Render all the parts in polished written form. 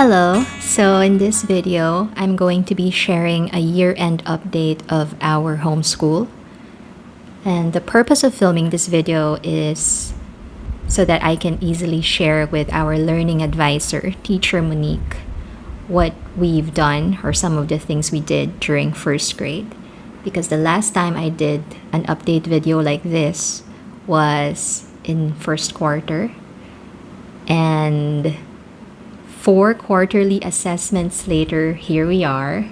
Hello, so in this video, I'm going to be sharing a year-end update of our homeschool. And the purpose of filming this video is so that I can easily share with our learning advisor, Teacher Monique, what we've done or some of the things we did during first grade. Because the last time I did an update video like this was in first quarter. And 4 quarterly assessments later, here we are.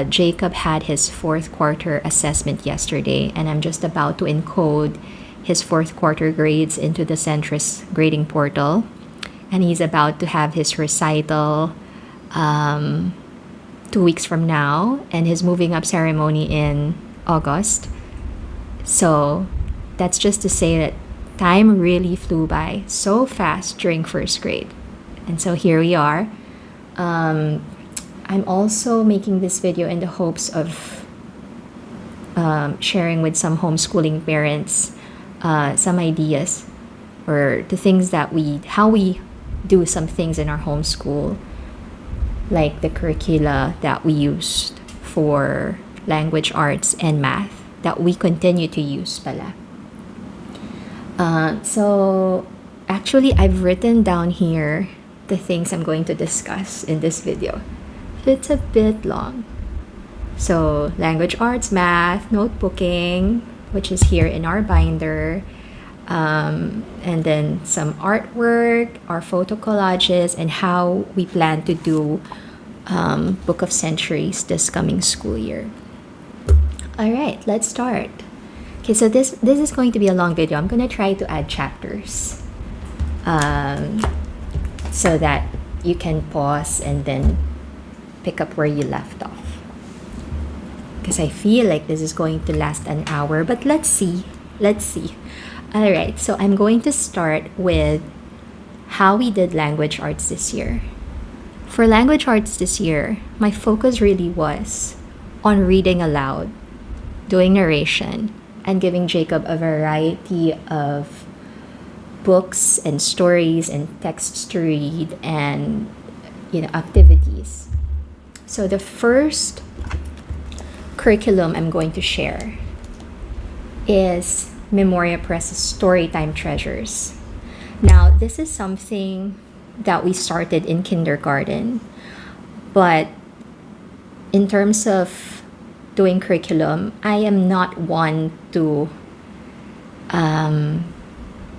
Jacob had his 4th quarter assessment yesterday, and I'm just about to encode his 4th quarter grades into the Centris grading portal. And he's about to have his recital 2 weeks from now, and his moving up ceremony in August. So that's just to say that time really flew by so fast during first grade. And so here we are. I'm also making this video in the hopes of sharing with some homeschooling parents some ideas or the things that how we do some things in our homeschool, like the curricula that we used for language arts and math that we continue to use pala. So actually I've written down here the things I'm going to discuss in this video. It's a bit long. So language arts, math, notebooking, which is here in our binder, and then some artwork, our photo collages, and how we plan to do Book of Centuries this coming school year. All right, let's start. Okay, so this is going to be a long video. I'm going to try to add chapters so that you can pause and then pick up where you left off. Because I feel like this is going to last an hour, but let's see. All right, so I'm going to start with how we did language arts this year. For language arts this year, my focus really was on reading aloud, doing narration, and giving Jacob a variety of books and stories and texts to read and activities. So the first curriculum I'm going to share is Memoria Press's Storytime Treasures. Now, this is something that we started in kindergarten, but in terms of doing curriculum, I am not one to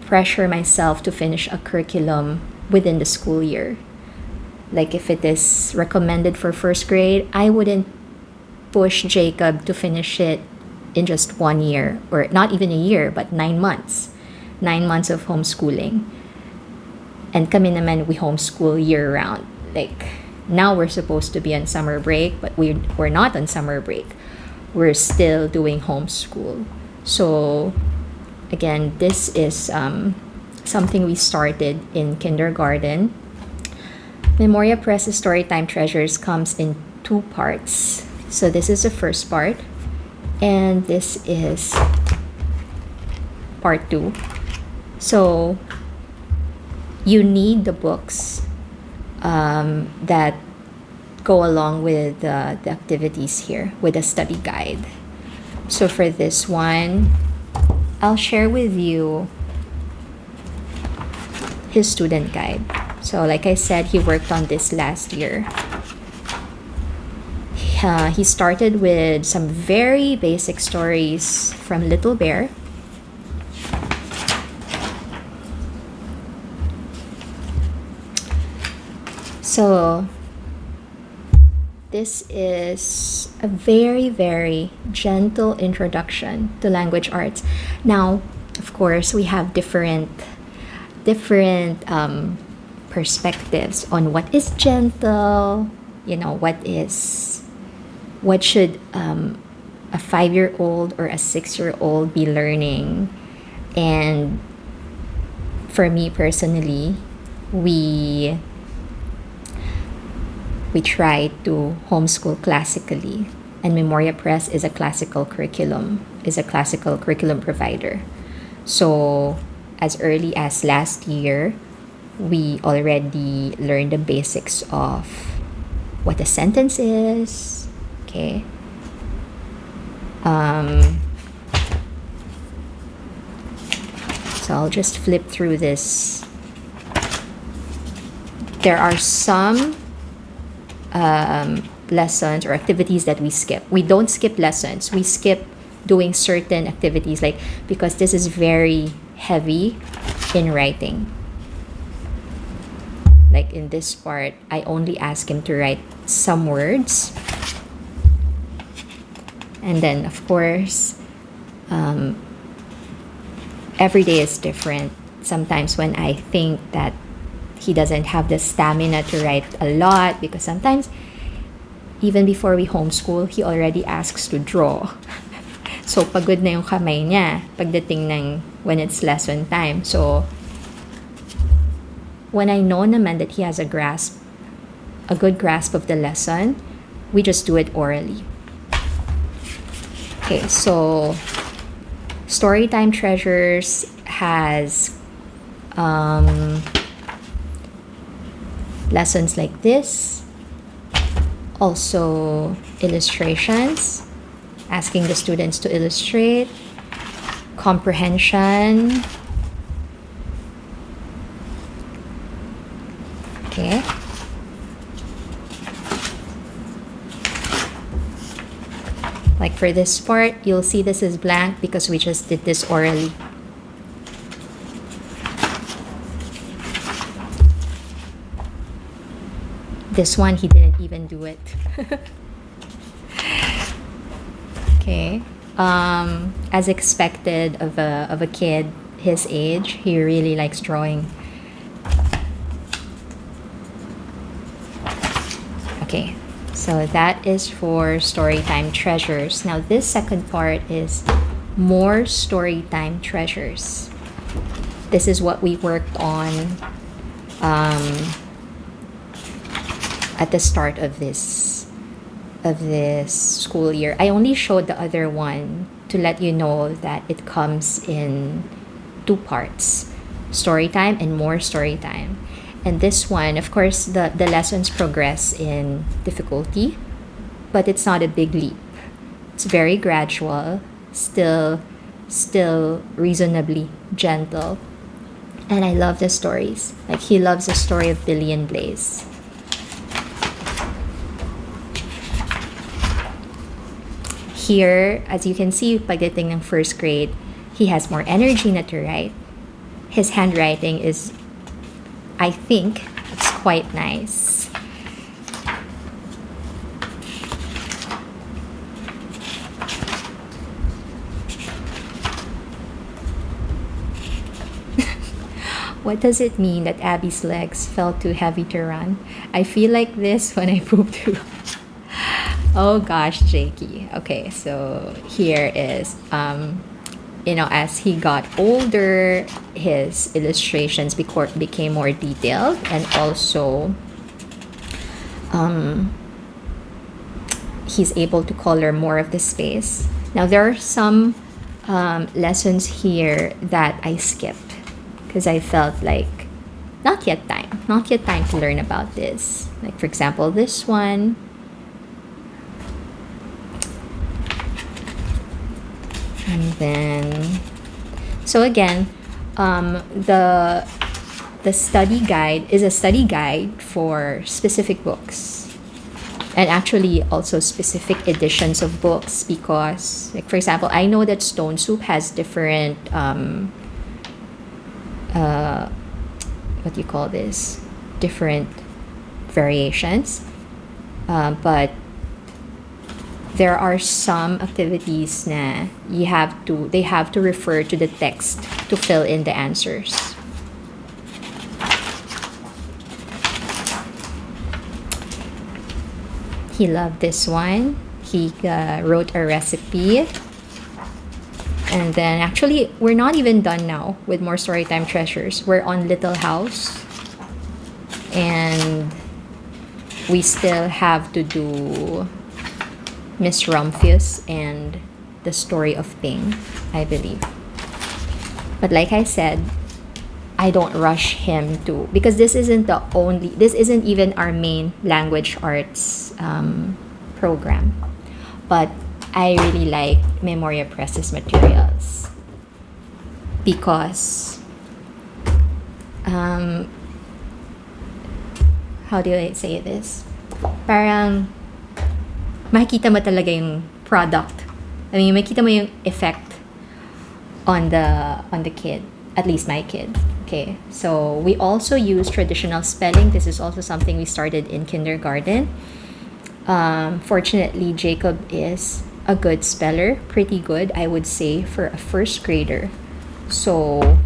pressure myself to finish a curriculum within the school year. Like if it is recommended for first grade, I wouldn't push Jacob to finish it in just 1 year, or not even a year, but 9 months. 9 months of homeschooling. And kami naman, we homeschool year round. Like now we're supposed to be on summer break, but we're not on summer break. We're still doing homeschool. So again, this is something we started in kindergarten. Memoria Press's Storytime Treasures comes in 2 parts. So this is the first part, and this is part 2. So you need the books that go along with the activities here with a study guide. So for this one, I'll share with you his student guide. So like I said, he worked on this last year. He started with some very basic stories from Little Bear. So this is a very, very gentle introduction to language arts. What of course, we have different perspectives on what is gentle, what should a 5-year-old or a 6-year-old be learning. And for me personally, we try to homeschool classically, and Memoria Press is a classical curriculum provider. So as early as last year, we already learned the basics of what a sentence is. Okay. So I'll just flip through this. There are some lessons or activities that we skip. We don't skip lessons. We skip doing certain activities, like, because this is very heavy in writing. Like in this part, I only ask him to write some words. And then, of course, every day is different. Sometimes when I think that he doesn't have the stamina to write a lot, because sometimes even before we homeschool, he already asks to draw. So pagod na yung kamay niya pagdating ng when it's lesson time. So when I know naman that he has a good grasp of the lesson, we just do it orally. Okay, so Storytime Treasures has lessons like this. Also illustrations, asking the students to illustrate. Comprehension. Okay. Like for this part, you'll see this is blank because we just did this orally. This one, he didn't even do it. Okay. As expected of a kid his age, he really likes drawing. Okay, so that is for Storytime Treasures. Now this second part is more Storytime Treasures. This is what we worked on at the start of this school year. I only showed the other one to let you know that it comes in two parts, Storytime and more Storytime. And this one, of course, the lessons progress in difficulty, but it's not a big leap. It's very gradual, still reasonably gentle. And I love the stories. Like, he loves the story of Billy and Blaze. Here, as you can see, pagdating ng first grade, he has more energy na to write. His handwriting is, I think, it's quite nice. What does it mean that Abby's legs felt too heavy to run? I feel like this when I poop too. Oh gosh, Jakey. Okay, so here is, as he got older, his illustrations became more detailed, and also he's able to color more of the space. Now there are some lessons here that I skipped because I felt like not yet time to learn about this. Like, for example, this one. And then, so again, the study guide is a study guide for specific books, and actually also specific editions of books, because, like, for example, I know that Stone Soup has different what do you call this? Different variations, but there are some activities na they have to refer to the text to fill in the answers. He loved this one. He wrote a recipe. And then, actually, we're not even done now with more Storytime Treasures. We're on Little House. And we still have to do Miss Rumphius and the Story of Ping, I believe. But like I said, I don't rush him to, because this isn't even our main language arts program. But I really like Memoria Press's materials because how do I say this? Parang makikita mo talaga yung product. I mean, makikita mo yung effect on the kid, at least my kid. Okay, so we also use traditional spelling. This is also something we started in kindergarten. Fortunately, Jacob is a good speller, pretty good, I would say, for a first grader. So,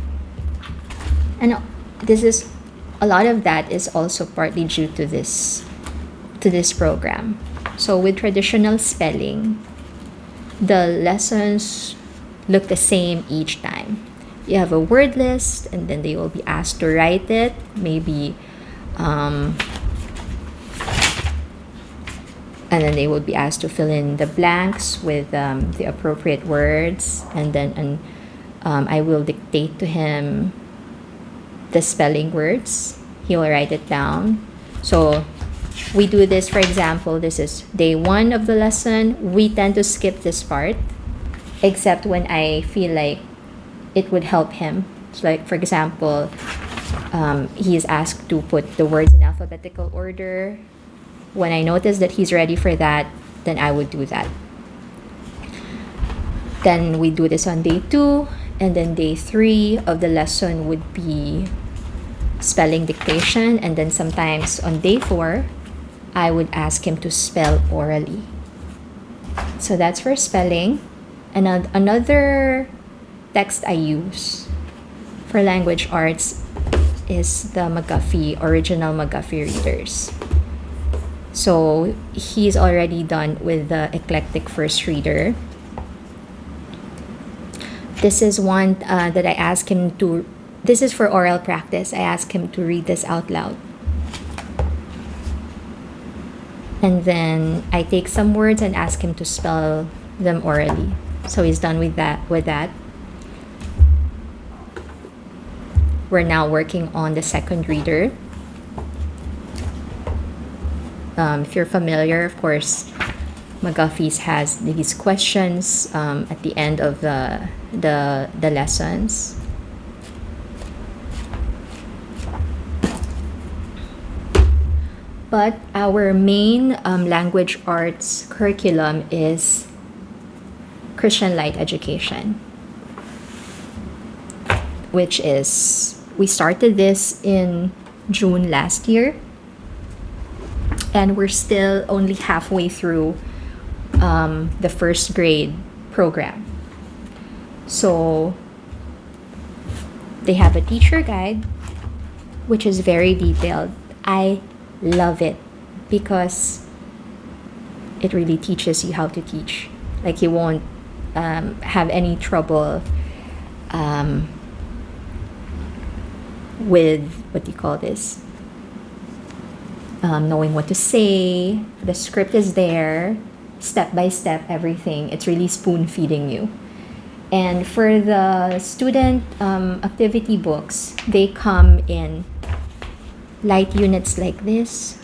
and this is a lot of that is also partly due to this program. So with traditional spelling, the lessons look the same each time. You have a word list, and then they will be asked to write it. Maybe, and then they will be asked to fill in the blanks with the appropriate words, and then I will dictate to him the spelling words. He will write it down. So we do this, for example, this is day 1 of the lesson. We tend to skip this part, except when I feel like it would help him. So like, for example, he is asked to put the words in alphabetical order. When I notice that he's ready for that, then I would do that. Then we do this on day 2, and then day 3 of the lesson would be spelling dictation, and then sometimes on day 4, I would ask him to spell orally. So that's for spelling. And another text I use for language arts is the McGuffey, original McGuffey readers. So he's already done with the eclectic first reader. This is one that I ask him to, this is for oral practice. I ask him to read this out loud. And then I take some words and ask him to spell them orally. So he's done with that. We're now working on the second reader. If you're familiar, of course, McGuffey's has these questions at the end of the lessons. But our main language arts curriculum is Christian Light Education, which is, we started this in June last year, and we're still only halfway through the first grade program. So they have a teacher guide, which is very detailed. I love it because it really teaches you how to teach. Like, you won't have any trouble with, what do you call this, knowing what to say. The script is there, step by step, everything. It's really spoon feeding you. And for the student activity books, they come in light units like this,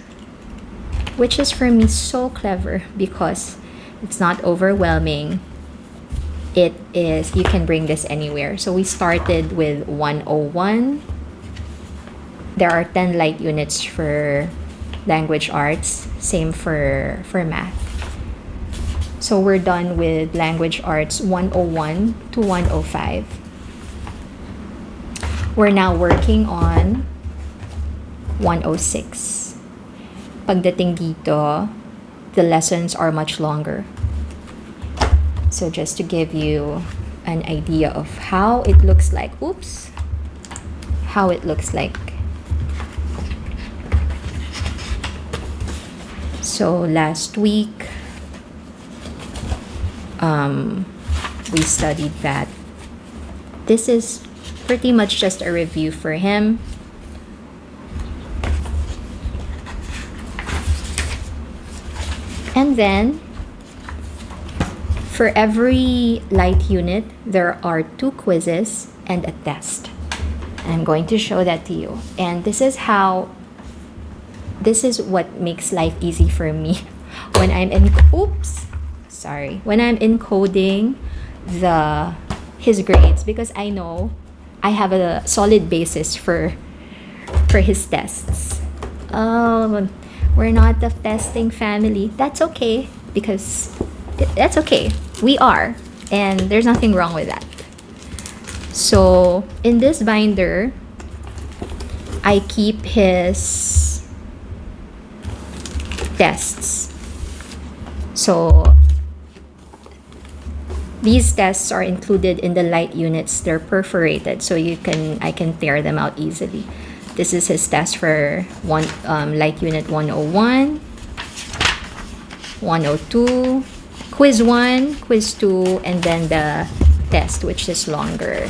which is for me so clever because it's not overwhelming. It is, you can bring this anywhere. So we started with 101. There are 10 light units for language arts, same for math. So we're done with language arts 101 to 105. We're now working on 106. Pagdating dito, the lessons are much longer. So just to give you an idea of how it looks like. How it looks like. So last week, we studied that. This is pretty much just a review for him. And then, for every light unit, there are 2 quizzes and a test. I'm going to show that to you. And this is what makes life easy for me when I'm when I'm encoding his grades, because I know I have a solid basis for his tests. Oh, we're not the testing family. That's okay, because that's okay. We are, and there's nothing wrong with that. So in this binder, I keep his tests. So these tests are included in the light units. They're perforated, so I can tear them out easily. This is his test for light unit 101, 102, quiz 1, quiz 2, and then the test, which is longer.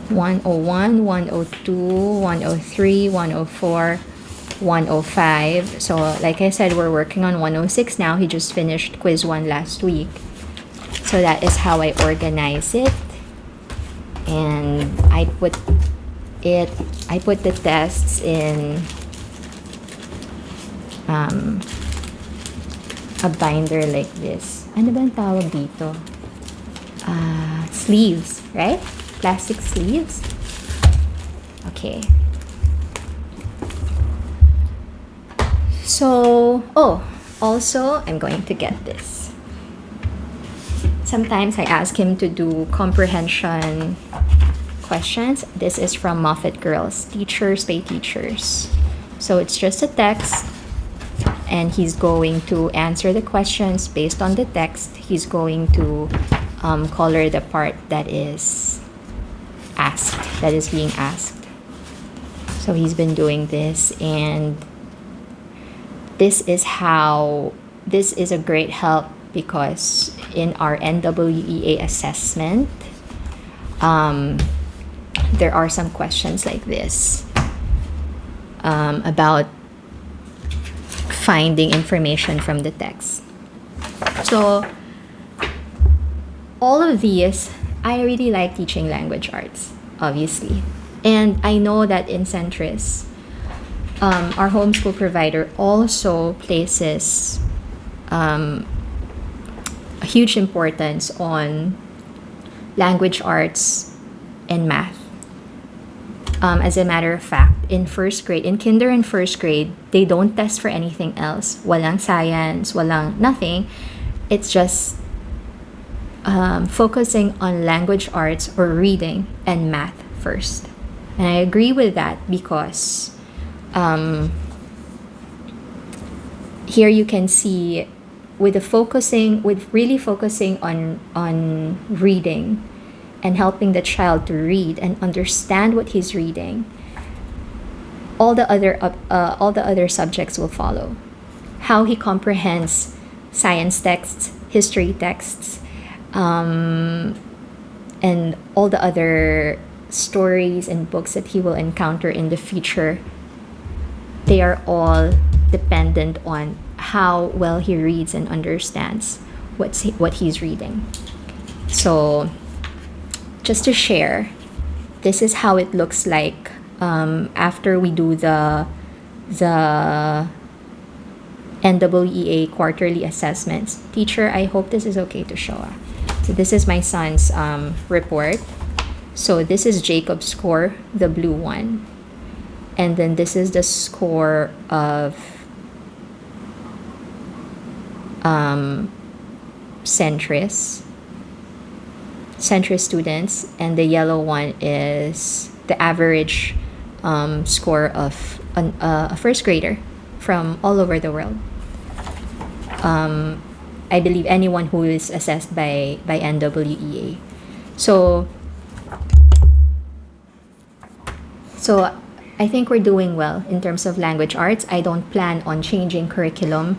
101, 102, 103, 104, 105. So like I said, we're working on 106 now. He just finished quiz 1 last week. So that is how I organize it. And I put the tests in a binder like this. Ano ba ang tawag dito? Sleeves, right? Plastic sleeves. Okay. So, also, I'm going to get this. Sometimes I ask him to do comprehension questions. This is from Moffat Girls, Teachers Pay Teachers. So it's just a text, and he's going to answer the questions based on the text. He's going to color the part that is being asked. So he's been doing this, and this is a great help, because in our NWEA assessment, there are some questions like this about finding information from the text. So all of these, I really like teaching language arts, obviously. And I know that in Centris, our homeschool provider also places a huge importance on language arts and math. As a matter of fact, in kinder and first grade, they don't test for anything else. Walang science, walang nothing. It's just focusing on language arts or reading and math first. And I agree with that, because here you can see with really focusing on reading and helping the child to read and understand what he's reading, all the other subjects will follow. How he comprehends science texts, history texts, and all the other stories and books that he will encounter in the future, they are all dependent on how well he reads and understands what he's reading. So just to share, this is how it looks like after we do the NWEA quarterly assessments. Teacher, I hope this is okay to show. So this is my son's report. So this is Jacob's score, the blue one. And then this is the score of Centris students, and the yellow one is the average score of a first grader from all over the world. I believe anyone who is assessed by NWEA. So I think we're doing well in terms of language arts. I don't plan on changing curriculum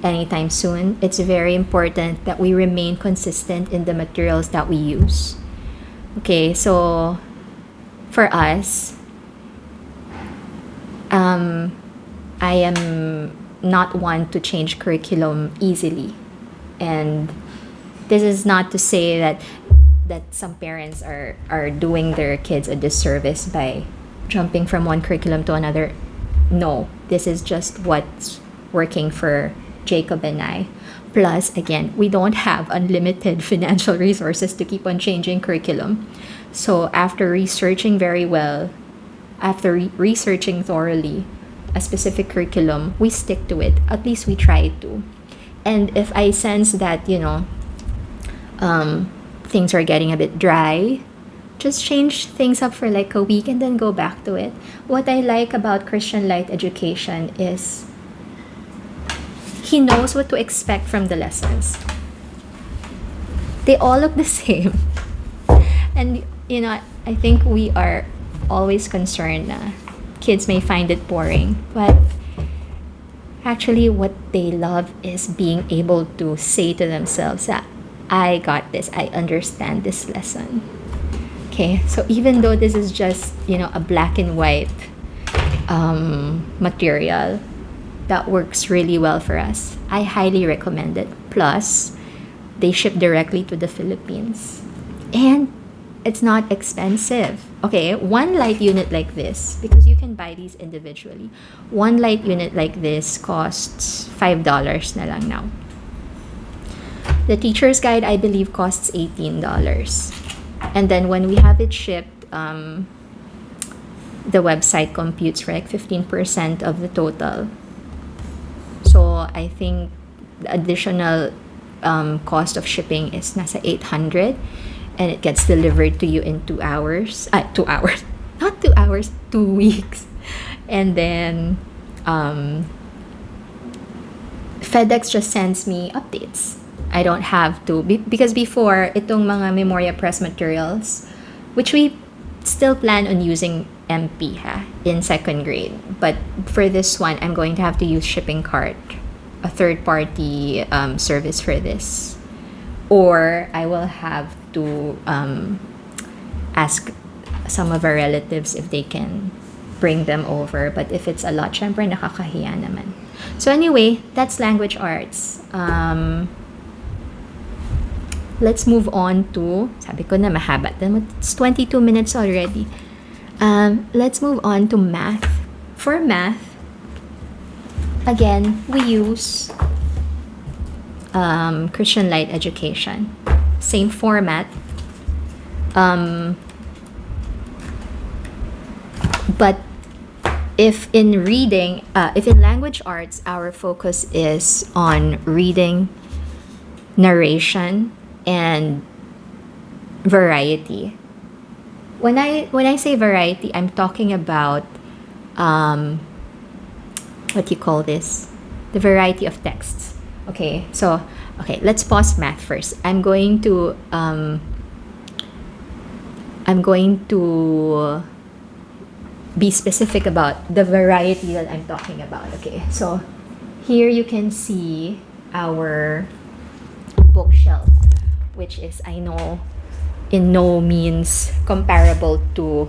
anytime soon. It's very important that we remain consistent in the materials that we use. Okay, so for us, I am not one to change curriculum easily. And this is not to say that that some parents are doing their kids a disservice by jumping from one curriculum to another. No, this is just what's working for Jacob and I. Plus, again, we don't have unlimited financial resources to keep on changing curriculum. So after researching very well, after researching thoroughly a specific curriculum, we stick to it. At least we try to. And if I sense that, things are getting a bit dry, just change things up for like a week and then go back to it. What I like about Christian Light Education is he knows what to expect from the lessons. They all look the same. And, I think we are always concerned na kids may find it boring. But actually, what they love is being able to say to themselves, I got this. I understand this lesson. Okay, so even though this is just, a black and white material, that works really well for us. I highly recommend it. Plus, they ship directly to the Philippines. And it's not expensive. Okay, one light unit like this, because you can buy these individually, one light unit like this costs $5 na lang now. The teacher's guide, I believe, costs $18. And then when we have it shipped, the website computes for like 15% of the total. So I think the additional cost of shipping is nasa 800, and it gets delivered to you in 2 hours. 2 hours, not 2 hours, 2 weeks. And then FedEx just sends me updates. I don't have to, because before, itong mga Memoria Press materials, which we still plan on using MP in 2nd grade. But for this one, I'm going to have to use Shipping Cart, a third-party service for this. Or I will have to ask some of our relatives if they can bring them over. But if it's a lot, syempre nakakahiya naman. So anyway, that's language arts. Let's move on to, sabi ko na mahaba. It's 22 minutes already. Let's move on to math. For math, again, we use Christian Light Education. Same format. But if in reading, if in language arts, our focus is on reading, narration, and variety. When I say variety, I'm talking about what do you call this? The variety of texts. Okay, so let's pause math first. I'm going to be specific about the variety that I'm talking about. Okay, so here you can see our bookshelf, which is, I know, in no means comparable to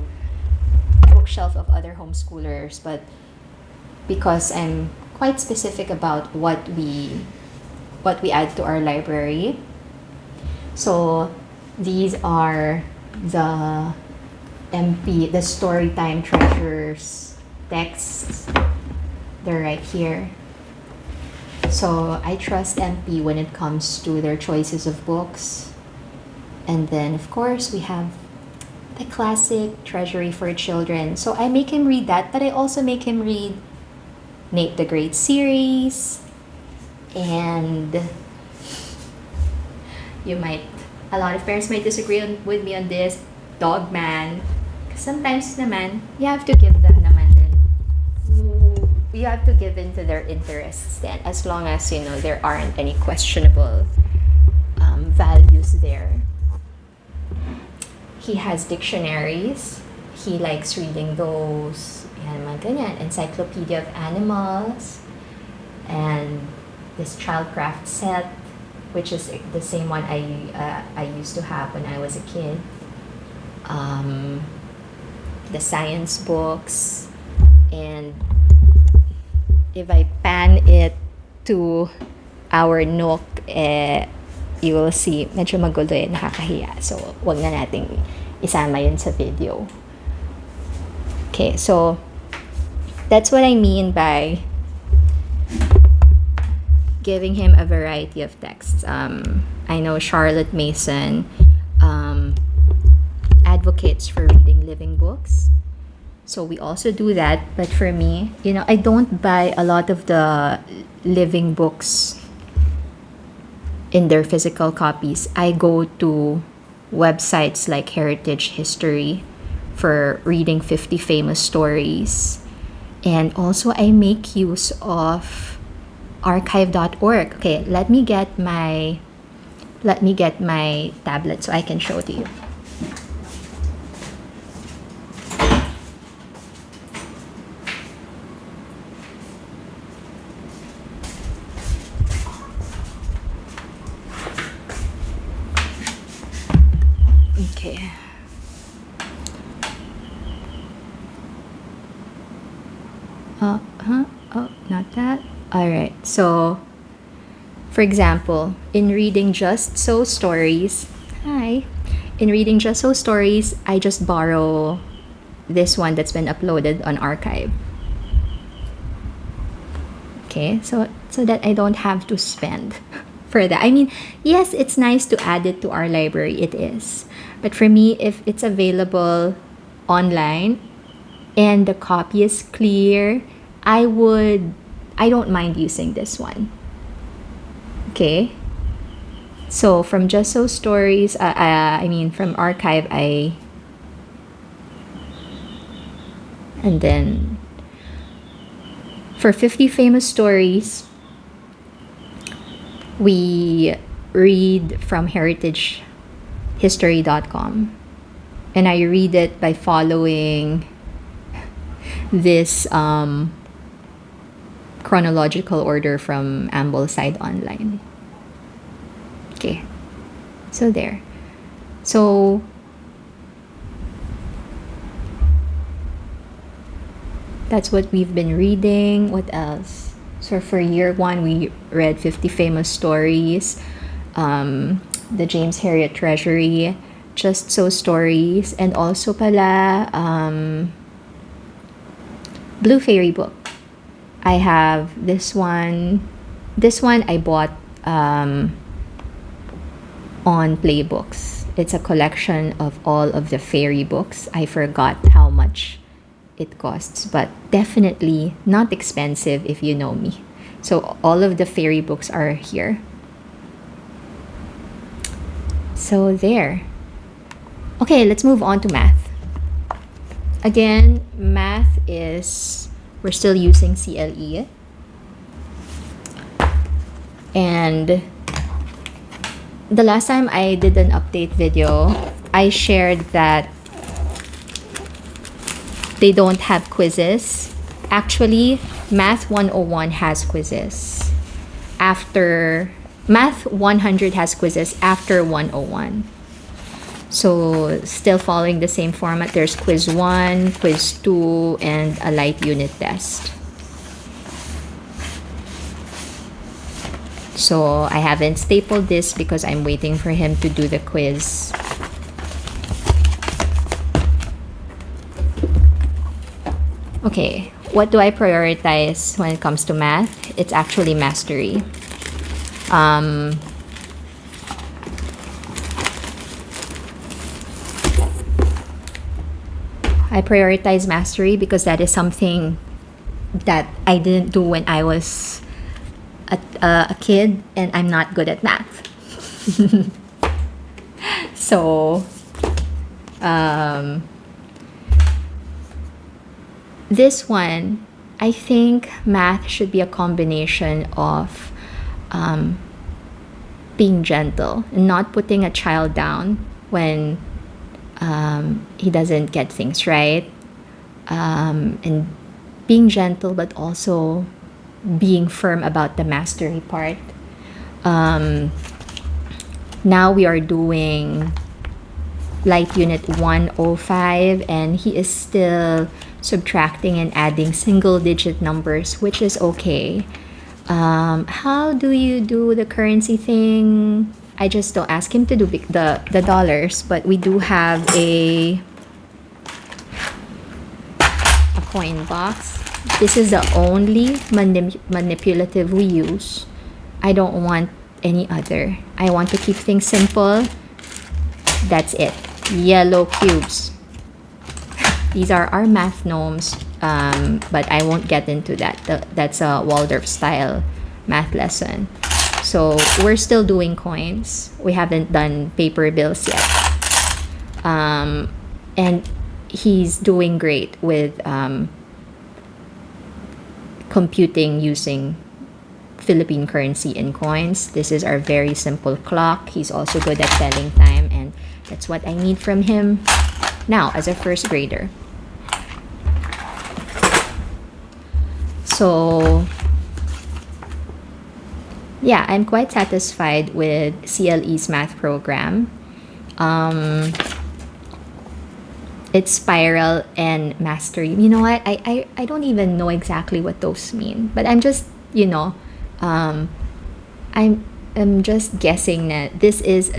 bookshelf of other homeschoolers, but because I'm quite specific about what we add to our library. So these are the MP, the Storytime Treasures texts. They're right here. So I trust MP when it comes to their choices of books. And then, of course, we have the classic Treasury for Children. So I make him read that, but I also make him read Nate the Great series. And a lot of parents might disagree with me on this, Dog Man. Because sometimes naman, you have to give them naman din. You have to give in to their interests then, as long as, there aren't any questionable values there. He has dictionaries. He likes reading those. Yan, mga ganyan. Encyclopedia of Animals. And this Childcraft set, which is the same one I used to have when I was a kid. The science books. And if I pan it to our Nook, you will see, medyo magulo eh, nakakahiya. So, wag na nating isama yun sa video. Okay, so, that's what I mean by giving him a variety of texts. I know Charlotte Mason advocates for reading living books. So we also do that. But for me, I don't buy a lot of the living books in their physical copies. I go to websites like Heritage History for reading 50 famous stories. And also I make use of archive.org. Okay, let me get my tablet so I can show to you. Okay. Oh, not that. All right. So, for example, in reading Just So Stories, I just borrow this one that's been uploaded on archive. Okay, so that I don't have to spend for that. I mean, yes, it's nice to add it to our library. It is. But for me, if it's available online and the copy is clear, I don't mind using this one. Okay. So from Just So Stories, from archive, and then for 50 famous stories, we read from heritagehistory.com, and I read it by following this chronological order from Ambleside Online. Okay, so there. So that's what we've been reading. What else? So for year 1, we read 50 famous stories, the James Herriot Treasury, Just So Stories, and also pala Blue Fairy book. I have this one. This one I bought on Playbooks. It's a collection of all of the fairy books. I forgot how much it costs, but definitely not expensive if you know me. So all of the fairy books are here. So there. Okay, let's move on to math. Again, math we're still using CLE. And the last time I did an update video, I shared that they don't have quizzes. Actually, Math 101 has quizzes. Math 100 has quizzes after 101. So still following the same format. There's quiz 1, quiz 2, and a light unit test. So I haven't stapled this because I'm waiting for him to do the quiz. Okay, what do I prioritize when it comes to math? It's actually mastery. I prioritize mastery because that is something that I didn't do when I was a kid, and I'm not good at math. So, this one, I think math should be a combination of being gentle and not putting a child down when he doesn't get things right, and being gentle but also being firm about the mastery part. Now we are doing light unit 105, and he is still subtracting and adding single digit numbers, which is okay. How do you do the currency thing? I just don't ask him to do the dollars, but we do have a coin box. This is the only manipulative we use. I don't want any other. I want to keep things simple. That's it. Yellow cubes. These are our math gnomes, but I won't get into that. That's a Waldorf style math lesson. So we're still doing coins. We haven't done paper bills yet. And he's doing great with computing using Philippine currency in coins. This is our very simple clock. He's also good at telling time, and that's what I need from him now as a first grader. So yeah, I'm quite satisfied with CLE's math program. It's spiral and mastery. You know what? I don't even know exactly what those mean, but I'm just, I'm just guessing that this is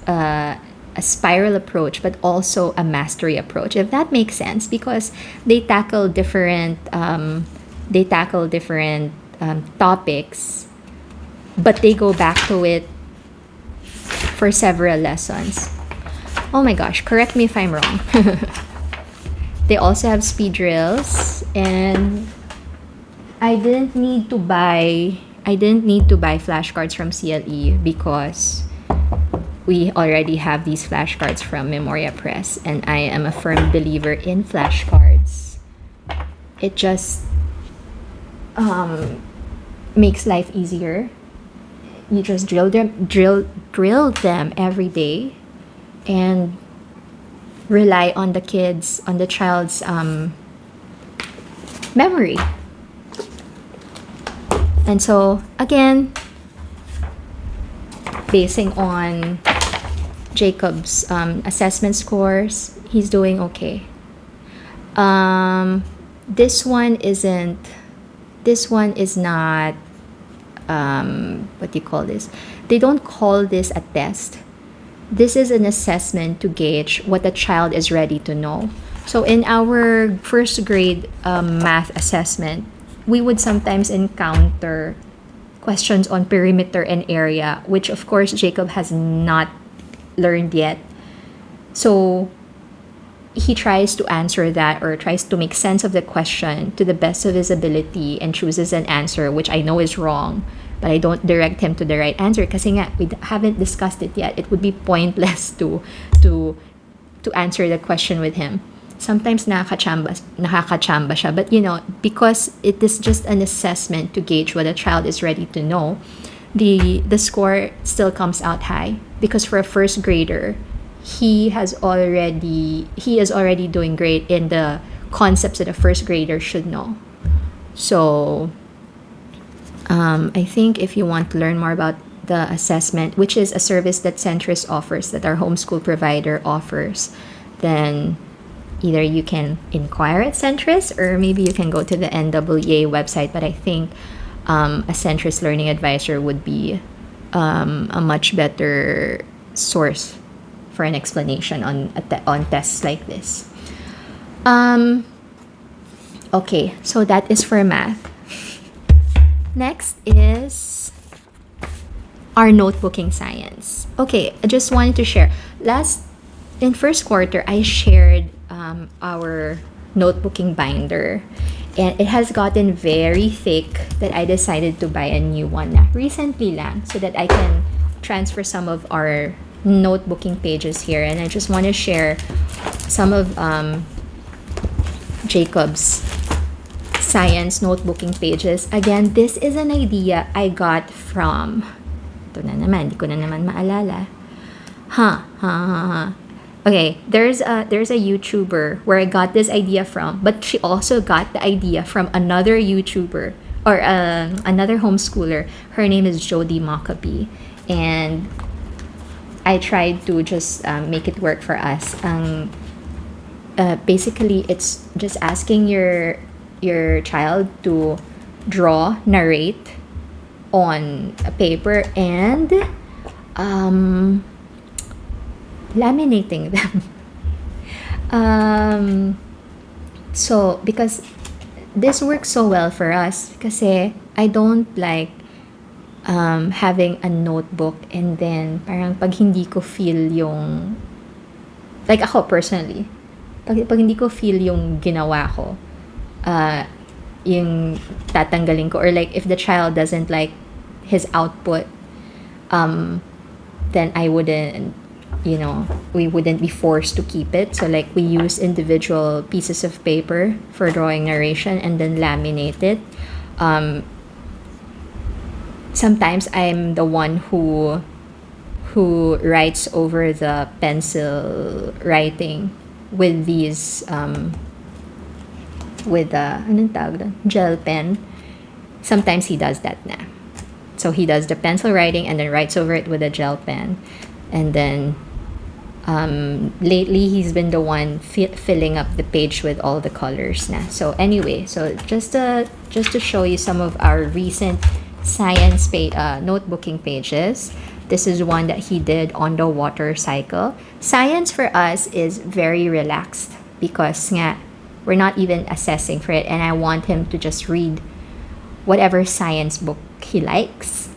a spiral approach, but also a mastery approach, if that makes sense, because they tackle different topics, but they go back to it for several lessons. Oh my gosh, correct me if I'm wrong. They also have speed drills, and I didn't need to buy flashcards from CLE because we already have these flashcards from Memoria Press, and I am a firm believer in flashcards. It just makes life easier. You just drill them every day, and rely on the child's memory. And so again, basing on Jacob's assessment scores, he's doing okay. This one is not what do you call this? They don't call this a test. This is an assessment to gauge what the child is ready to know. So in our first grade math assessment, we would sometimes encounter questions on perimeter and area, which of course Jacob has not learned yet. So he tries to answer that, or tries to make sense of the question to the best of his ability, and chooses an answer which I know is wrong, but I don't direct him to the right answer kasi nga we haven't discussed it yet. It would be pointless to answer the question with him. Sometimes nakakachamba siya, but because it is just an assessment to gauge what a child is ready to know, the score still comes out high, because for a first grader, he is already doing great in the concepts that a first grader should know. So I think if you want to learn more about the assessment, which is a service that Centris offers, that our homeschool provider offers, then either you can inquire at Centris, or maybe you can go to the NWA website. But I think a Centris learning advisor would be a much better source for an explanation on tests like this. Okay, so that is for math. Next is our notebooking science. Okay, I just wanted to share. In first quarter, I shared our notebooking binder, and it has gotten very thick that I decided to buy a new one recently lang, so that I can transfer some of our notebooking pages here. And I just want to share some of Jacob's science notebooking pages. Again, this is an idea I got from, ito na naman, di ko na naman maalala. Okay, there's a YouTuber where I got this idea from, but she also got the idea from another YouTuber, or another homeschooler. Her name is Jody Maccabee, and I tried to just make it work for us. Basically, it's just asking your child to narrate on a paper, and Um, Laminating them. um, so, because this works so well for us, kasi I don't like having a notebook and then parang pag hindi ko feel yung, like ako personally, pag hindi ko feel yung ginawa ko, uh, yung tatanggalin ko, or like if the child doesn't like his output, then I wouldn't, we wouldn't be forced to keep it. So like we use individual pieces of paper for drawing narration and then laminate it. Sometimes I'm the one who writes over the pencil writing with these with anong tawag doon? Gel pen. Sometimes he does that na. So he does the pencil writing and then writes over it with a gel pen. And then lately he's been the one filling up the page with all the colors na. So anyway, so just to show you some of our recent science notebooking pages. This is one that he did on the water cycle. Science for us is very relaxed because nga, we're not even assessing for it, and I want him to just read whatever science book he likes.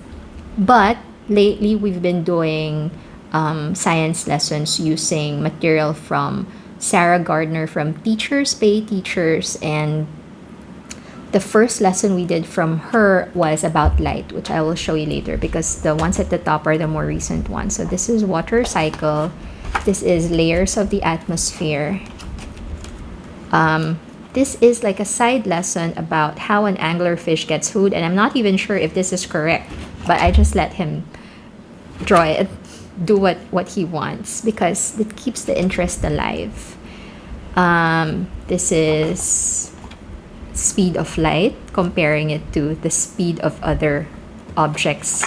But lately we've been doing science lessons using material from Sarah Gardner from Teachers Pay Teachers, and the first lesson we did from her was about light, which I will show you later because the ones at the top are the more recent ones. So this is water cycle. This is layers of the atmosphere. This is like a side lesson about how an anglerfish gets food, and I'm not even sure if this is correct, but I just let him draw it, do what he wants because it keeps the interest alive. This is speed of light, comparing it to the speed of other objects.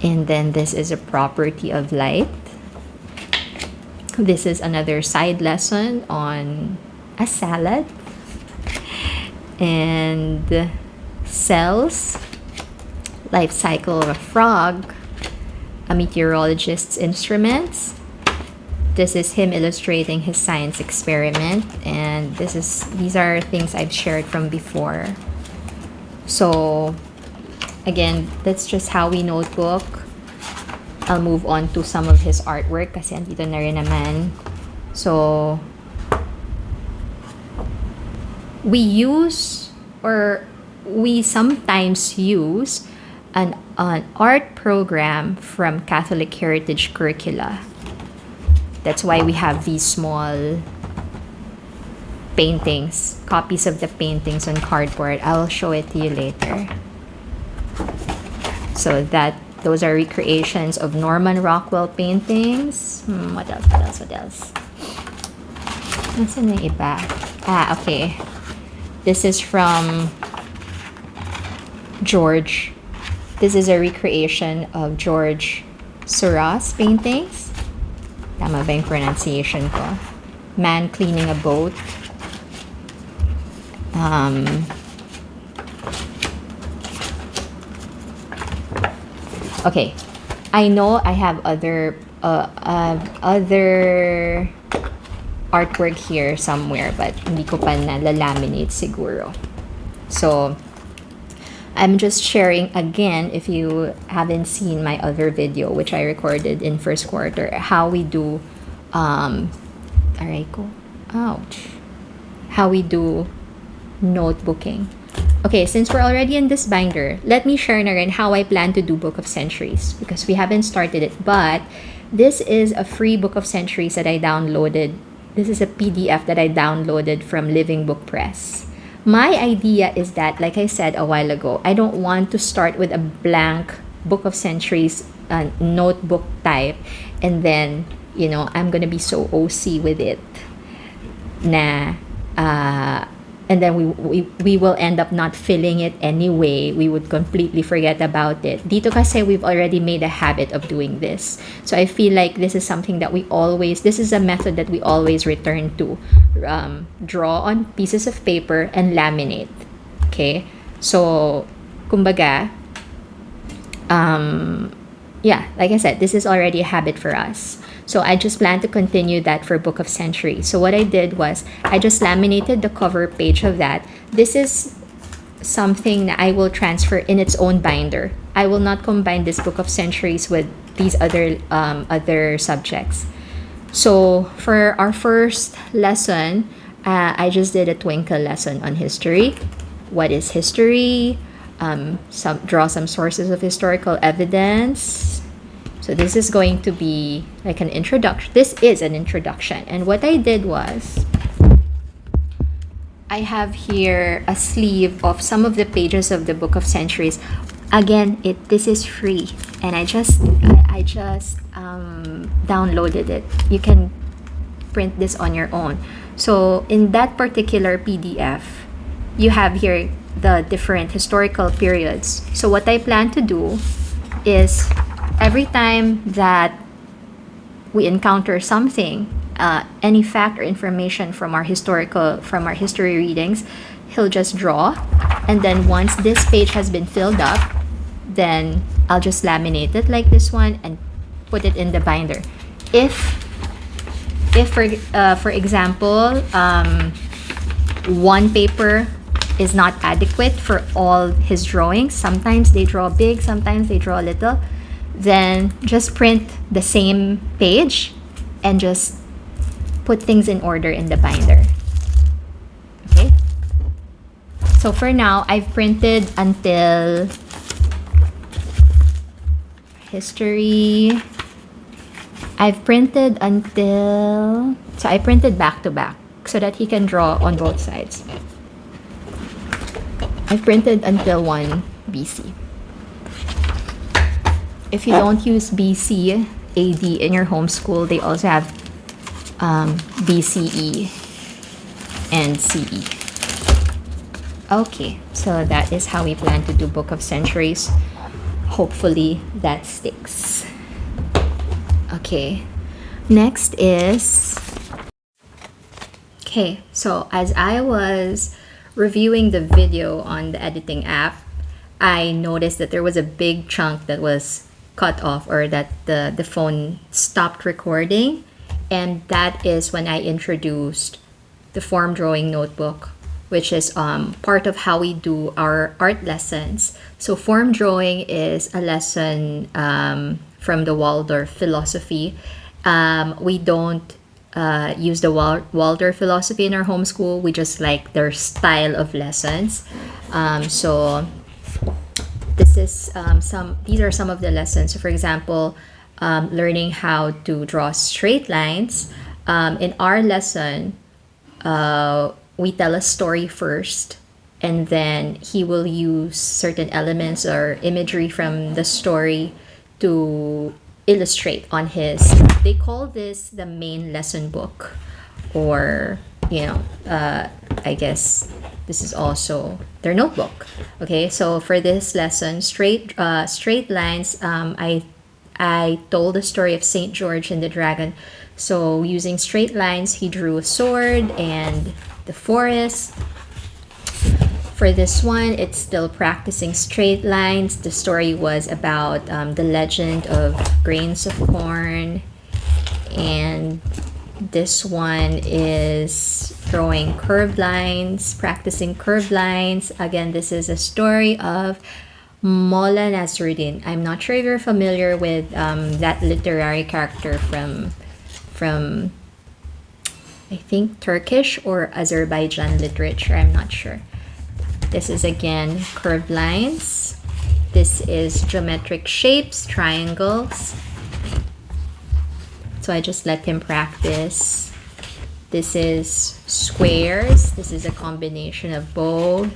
And then this is a property of light. This is another side lesson on a salad. And cells, life cycle of a frog, a meteorologist's instruments. This is him illustrating his science experiment, and these are things I've shared from before. So again, that's just how we notebook. I'll move on to some of his artwork kasi andito na rin naman. So we sometimes use an art program from Catholic Heritage curricula. That's why we have these small paintings, copies of the paintings on cardboard. I'll show it to you later. So those are recreations of Norman Rockwell paintings. What else? Nasaan yung iba? Okay. This is from George. This is a recreation of George Seurat's paintings. Tama ba yung pronunciation ko? Man cleaning a boat. Okay, I know I have other artwork here somewhere, but hindi ko pa nalalaminate siguro. So I'm just sharing again, if you haven't seen my other video, which I recorded in first quarter, how we do, aray ko, ouch, how we do notebooking. Okay, since we're already in this binder, let me share na rin how I plan to do Book of Centuries because we haven't started it, but this is a free Book of Centuries that I downloaded. This is a PDF that I downloaded from Living Book Press. My idea is that, like I said a while ago, I don't want to start with a blank Book of Centuries notebook type, and then, I'm gonna be so OC with it na and then we will end up not filling it anyway. We would completely forget about it. Dito kasi we've already made a habit of doing this. So I feel like this is something that this is a method that we always return to. Draw on pieces of paper and laminate. Okay? So, kumbaga, yeah, like I said, this is already a habit for us. So I just plan to continue that for Book of Centuries. So what I did was I just laminated the cover page of that. This is something that I will transfer in its own binder. I will not combine this Book of Centuries with these other subjects. So for our first lesson, I just did a twinkle lesson on history. What is history? Draw some sources of historical evidence. So this is going to be like an introduction. This is an introduction. And what I did was I have here a sleeve of some of the pages of the Book of Centuries. Again, this is free, and I just downloaded it. You can print this on your own. So in that particular PDF, you have here the different historical periods. So what I plan to do is every time that we encounter something, any fact or information from our history readings, he'll just draw, and then once this page has been filled up, then I'll just laminate it like this one and put it in the binder. If for example, one paper is not adequate for all his drawings, sometimes they draw big, sometimes they draw little, then just print the same page and just put things in order in the binder. Okay? So for now, I've printed until history. I've printed until, so I printed back to back so that he can draw on both sides. I've printed until 1 BC. If you don't use BC AD in your homeschool, they also have BCE and CE. Okay, so that is how we plan to do Book of Centuries. Hopefully that sticks. Okay, next is, okay, so as I was reviewing the video on the editing app, I noticed that there was a big chunk that was cut off, or that the phone stopped recording, and that is when I introduced the form drawing notebook, which is part of how we do our art lessons. So form drawing is a lesson from the Waldorf philosophy. We don't use the Waldorf philosophy in our homeschool. We just like their style of lessons. So this is these are some of the lessons. So for example, learning how to draw straight lines. In our lesson, we tell a story first, and then he will use certain elements or imagery from the story to illustrate on his, they call this the main lesson book, or I guess this is also their notebook. Okay, so for this lesson, straight lines, I told the story of Saint George and the dragon. So using straight lines, he drew a sword and the forest. For this one, it's still practicing straight lines. The story was about the legend of grains of corn. And this one is drawing curved lines, practicing curved lines. Again, this is a story of Mola Nasruddin. I'm not sure if you're familiar with that literary character from I think Turkish or Azerbaijan literature. I'm not sure. This is again curved lines. This is geometric shapes, triangles. So I just let him practice. This is squares. This is a combination of both.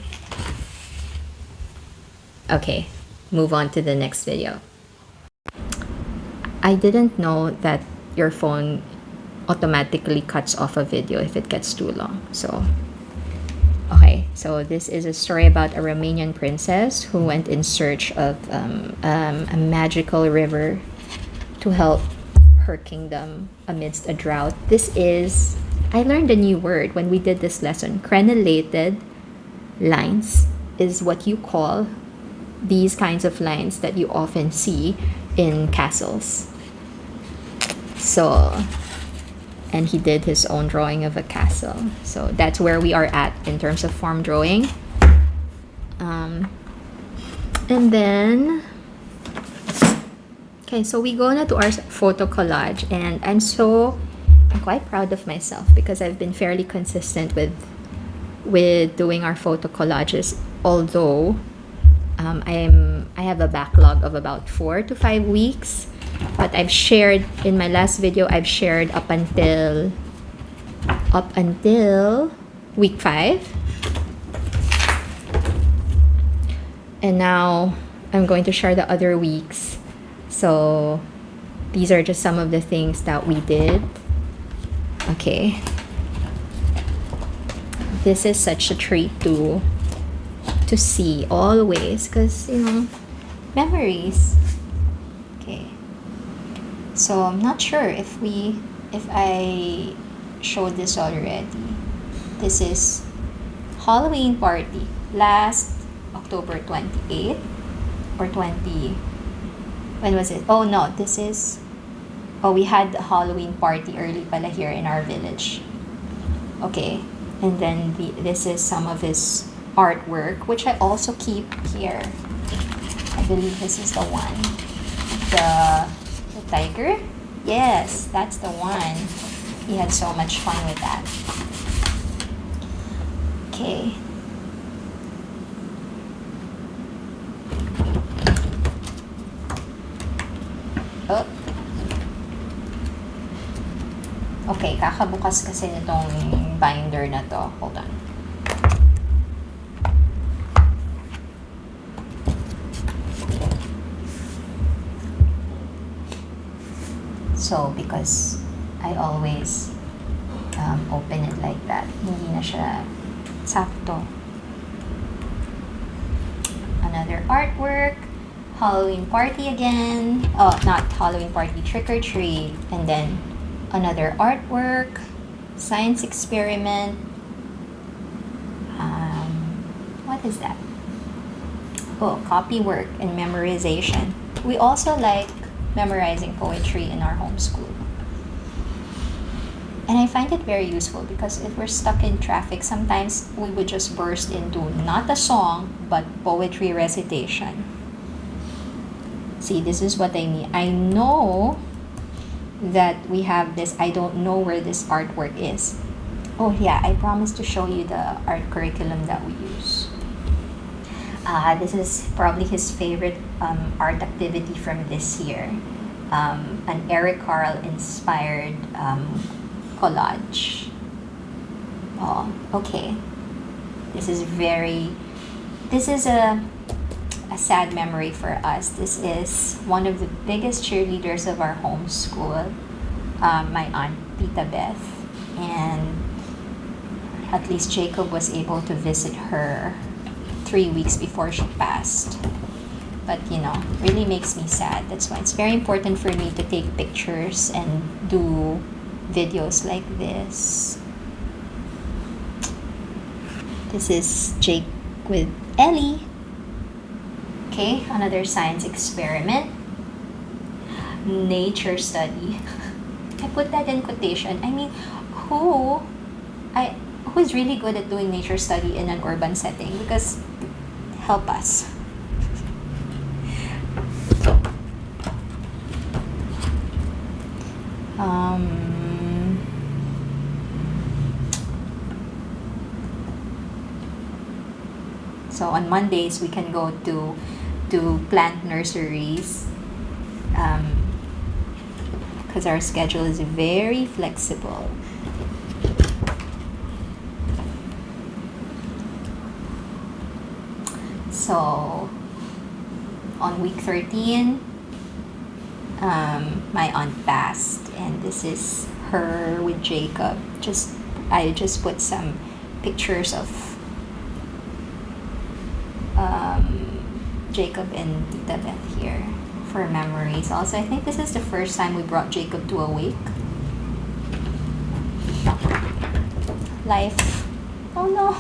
Okay, move on to the next video. I didn't know that your phone automatically cuts off a video if it gets too long. So, okay, so this is a story about a Romanian princess who went in search of a magical river to help her kingdom amidst a drought. This is, I learned a new word when we did this lesson. Crenellated lines is what you call these kinds of lines that you often see in castles. So, and he did his own drawing of a castle. So that's where we are at in terms of form drawing. And then, okay, so we go na to our photo collage, and I'm quite proud of myself because I've been fairly consistent with doing our photo collages, although I have a backlog of about 4 to 5 weeks, but I've shared in my last video, I've shared up until week 5, and now I'm going to share the other weeks. So these are just some of the things that we did. Okay, this is such a treat to see always, because memories. Okay, so I'm not sure if I showed this already. This is Halloween party last October 28th or 20. When was it? Oh no, this is, we had a Halloween party early pala here in our village. Okay, and then this is some of his artwork, which I also keep here. I believe this is the one. The tiger? Yes, that's the one. He had so much fun with that. Okay. Oh. Okay, kakabukas kasi nitong binder na to. Hold on. So, because I always open it like that, hindi na siya sakto. Another artwork. Halloween party again. Oh, not Halloween party, trick or treat. And then another artwork, science experiment. What is that? Oh, copy work and memorization. We also like memorizing poetry in our homeschool. And I find it very useful because if we're stuck in traffic, sometimes we would just burst into not a song, but poetry recitation. See, this is what I mean. I know that we have this. I don't know where this artwork is. Oh yeah, I promised to show you the art curriculum that we use. This is probably his favorite art activity from this year. An Eric Carle inspired collage. Oh, okay. This is a sad memory for us. This is one of the biggest cheerleaders of our homeschool, my aunt Tita Beth, and at least Jacob was able to visit her 3 weeks before she passed. But really makes me sad. That's why it's very important for me to take pictures and do videos like this. This is Jake with Ellie. Okay, another science experiment. Nature study. I put that in quotation. I mean, who's really good at doing nature study in an urban setting? Because help us. So on Mondays we can go to plant nurseries because our schedule is very flexible. So on week 13, my aunt passed, and this is her with Jacob. I just put some pictures of Jacob and Tita Beth here for memories. Also, I think this is the first time we brought Jacob to a wake. Life. Oh no.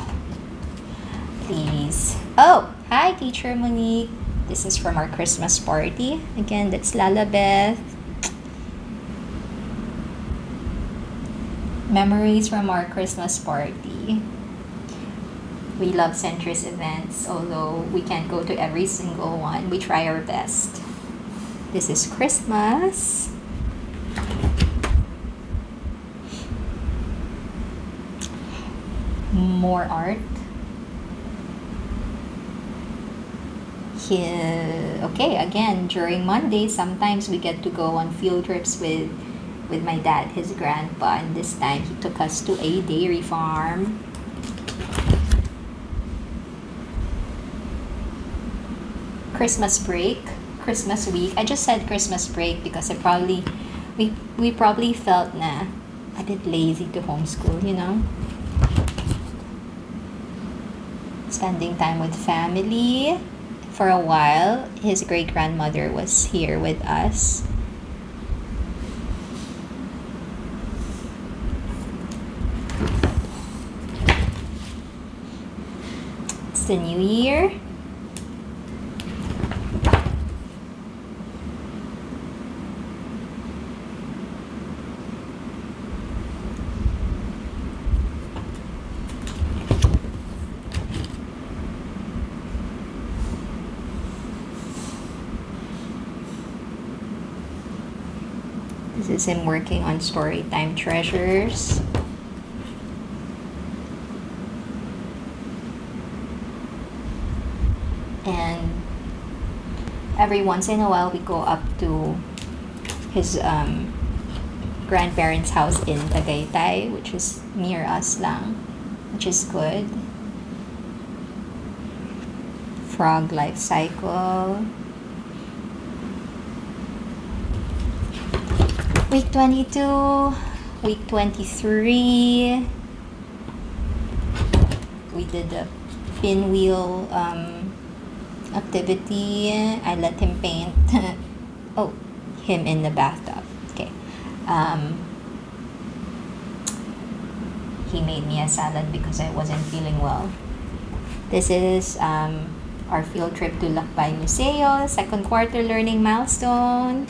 Please. Oh, hi, Teacher Monique. This is from our Christmas party. Again, that's Lalabeth. Memories from our Christmas party. We love Centris events, although we can't go to every single one. We try our best. This is Christmas. More art. Okay, again, during Monday, sometimes we get to go on field trips with my dad, his grandpa, and this time he took us to a dairy farm. Christmas break, Christmas week. I just said Christmas break because we probably felt a bit lazy to homeschool, you know. Spending time with family. For a while, his great-grandmother was here with us. It's the new year. This is him working on Storytime Treasures. And every once in a while we go up to his grandparents' house in Tagaytay, which is near us lang, which is good. Frog life cycle. Week 22, week 23, we did the pinwheel activity. I let him paint, him in the bathtub. Okay. He made me a salad because I wasn't feeling well. This is our field trip to Lakbay Museo, second quarter learning milestone.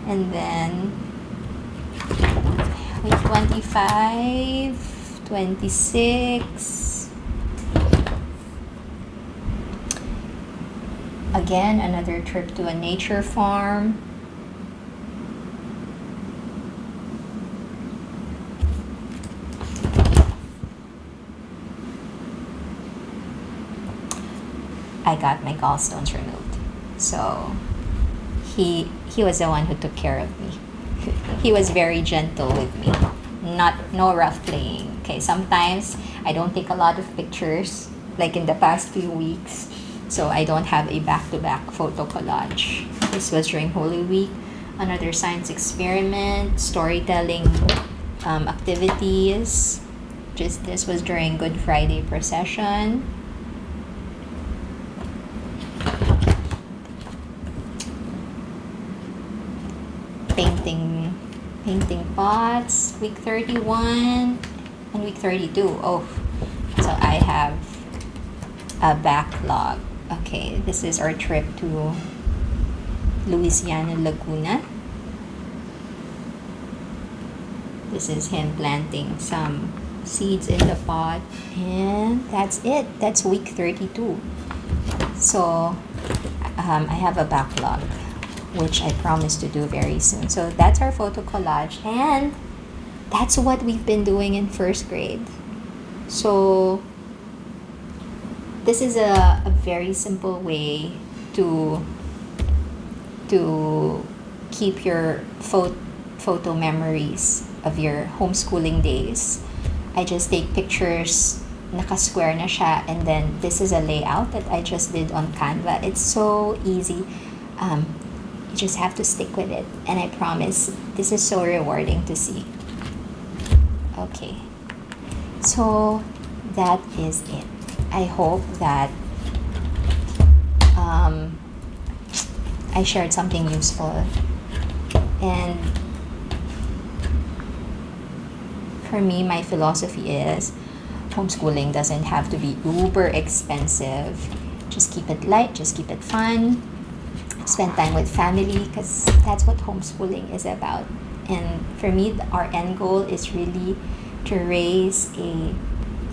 And then week 25, 26. Again, another trip to a nature farm. I got my gallstones removed. So he was the one who took care of me. He was very gentle with me. No rough playing. Okay, sometimes I don't take a lot of pictures, like in the past few weeks. So I don't have a back-to-back photo collage. This was during Holy Week. Another science experiment, storytelling activities. This was during Good Friday procession. Painting pots, week 31 and week 32. So I have a backlog. Okay, this is our trip to Louisiana, Laguna. This is him planting some seeds in the pot, and that's it. That's week 32. So I have a backlog, which I promise to do very soon. So that's our photo collage, and that's what we've been doing in first grade. So this is a very simple way to keep your photo memories of your homeschooling days. I just take pictures, naka-square na siya, and then this is a layout that I just did on Canva. It's so easy. You just have to stick with it, and I promise this is so rewarding to see. Okay, so that is it. I hope that I shared something useful, and for me, my philosophy is homeschooling doesn't have to be uber expensive. Just keep it light, just keep it fun. Spend time with family, because that's what homeschooling is about. And for me, our end goal is really to raise a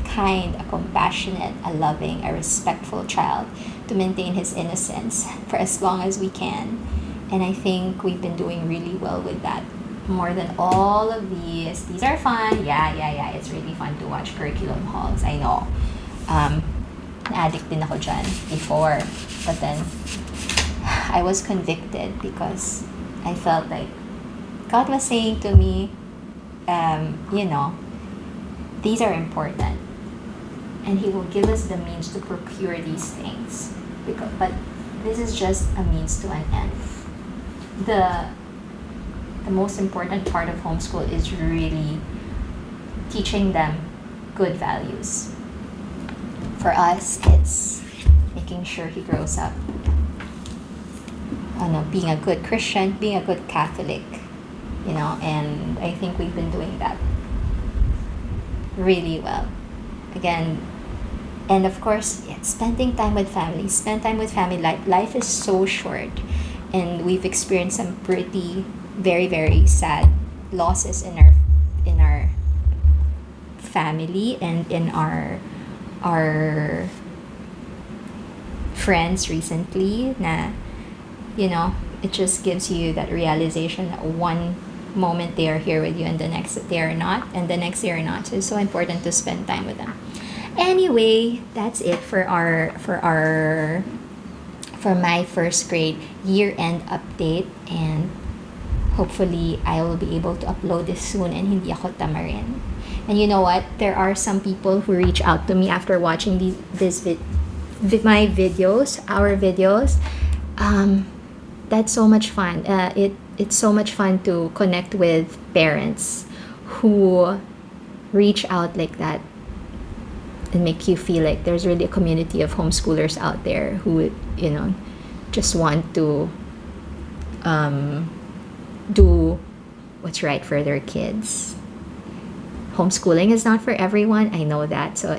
kind, a compassionate, a loving, a respectful child, to maintain his innocence for as long as we can. And I think we've been doing really well with that. More than all of these. These are fun. Yeah. It's really fun to watch curriculum halls. I know. Na-addict din ako dyan before. But then, I was convicted because I felt like God was saying to me, these are important. And He will give us the means to procure these things. But this is just a means to an end. The most important part of homeschool is really teaching them good values. For us, it's making sure he grows up being a good Christian, being a good Catholic, and I think we've been doing that really well. Again, and of course, spending time with family. Spend time with family. Life is so short, and we've experienced some pretty, very, very sad losses in our family and in our friends recently. It just gives you that realization that one moment they are here with you and the next they are not, and the next they are not. So it's so important to spend time with them. Anyway, that's it for my first grade year-end update, and hopefully I will be able to upload this soon and hindi ako tamarin. And you know what? There are some people who reach out to me after watching my videos, our videos. That's so much fun. It's so much fun to connect with parents who reach out like that and make you feel like there's really a community of homeschoolers out there who just want to do what's right for their kids. Homeschooling is not for everyone. I know that. So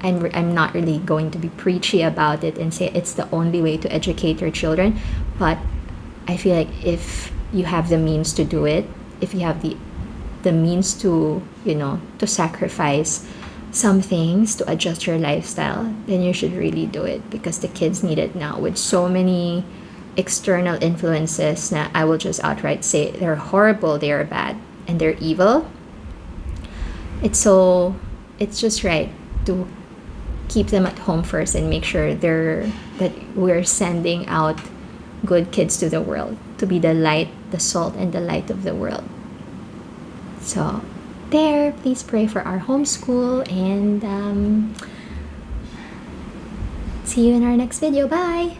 I'm not really going to be preachy about it and say it's the only way to educate your children, but I feel like if you have the means to do it, if you have the means to to sacrifice some things to adjust your lifestyle, then you should really do it, because the kids need it now with so many external influences that I will just outright say they're horrible, they are bad, and they're evil. It's just right to keep them at home first and make sure that we're sending out good kids to the world to be the light, the salt, and the light of the world. So please pray for our homeschool, and see you in our next video. Bye.